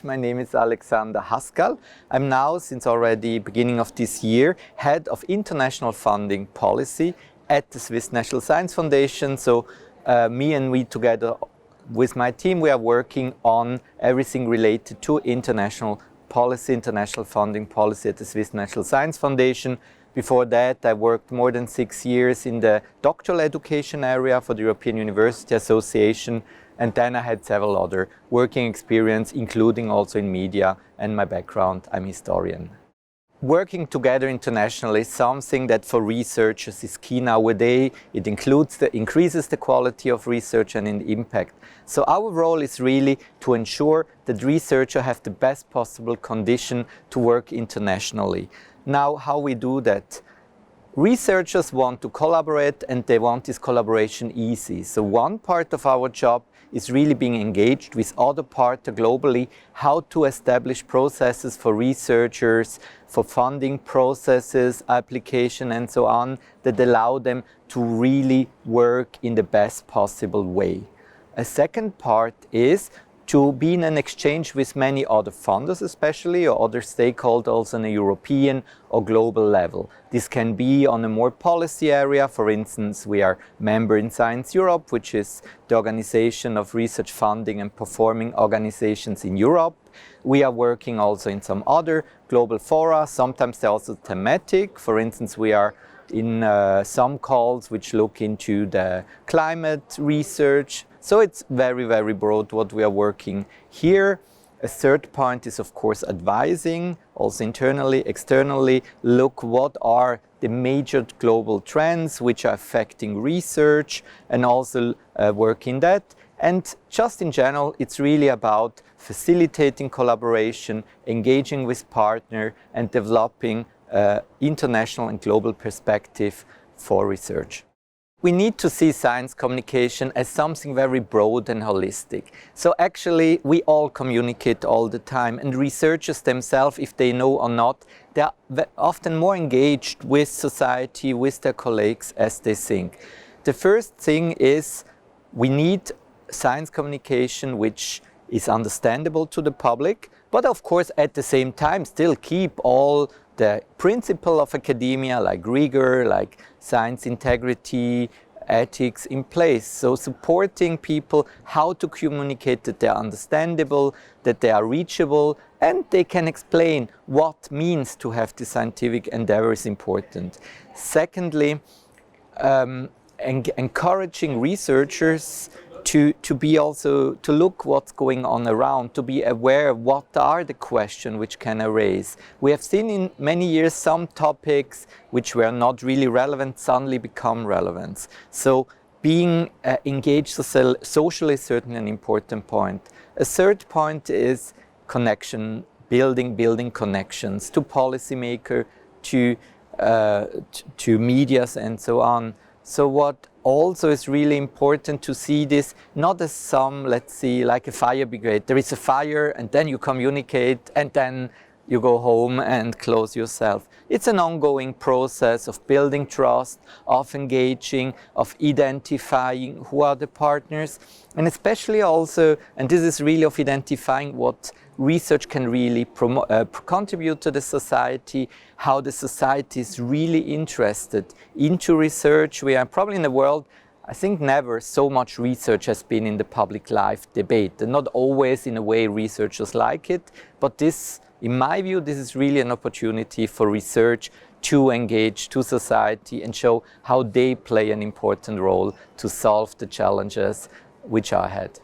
My name is Alexander Haskal. I'm now, since already beginning of this year, Head of International Funding Policy at the Swiss National Science Foundation. So we together with my team, we are working on everything related to international policy, international funding policy at the Swiss National Science Foundation. Before that, I worked more than 6 years in the doctoral education area for the European University Association. And then I had several other working experience, including also in media, and my background, I'm historian. Working together internationally is something that for researchers is key nowadays. It increases the quality of research and in impact. So our role is really to ensure that researchers have the best possible condition to work internationally. Now, how we do that? Researchers want to collaborate and they want this collaboration easy. So one part of our job is really being engaged with other partners globally, how to establish processes for researchers, for funding processes, application and so on, that allow them to really work in the best possible way. A second part is to be in an exchange with many other funders especially, or other stakeholders on a European or global level. This can be on a more policy area. For instance, we are member in Science Europe, which is the organization of research funding and performing organizations in Europe. We are working also in some other global fora. Sometimes they're also thematic. For instance, we are in some calls which look into the climate research. So it's very, very broad what we are working here. A third point is, of course, advising, also internally, externally, look what are the major global trends which are affecting research, and also work in that. And just in general, it's really about facilitating collaboration, engaging with partners, and developing international and global perspective for research. We need to see science communication as something very broad and holistic. So actually, we all communicate all the time, and researchers themselves, if they know or not, they are often more engaged with society, with their colleagues as they think. The first thing is we need science communication which is understandable to the public, but of course at the same time still keep all the principle of academia, like rigor, like science integrity, ethics in place. So supporting people how to communicate that they are understandable, that they are reachable, and they can explain what means to have the scientific endeavor is important. Secondly, encouraging researchers to be also, to look what's going on around, to be aware of what are the questions which can arise. We have seen in many years some topics which were not really relevant suddenly become relevant. So being engaged socially is certainly an important point. A third point is connection, building connections to policymakers, to medias and so on. So what also is really important to see this not as some, let's see, like a fire brigade. There is a fire and then you communicate and then you go home and close yourself. It's an ongoing process of building trust, of engaging, of identifying who are the partners, and especially also, and this is really of identifying what research can really contribute to the society, how the society is really interested into research. We are probably in the world, I think never so much research has been in the public life debate, and not always in a way researchers like it, but this, in my view, this is really an opportunity for research to engage to society and show how they play an important role to solve the challenges which are ahead.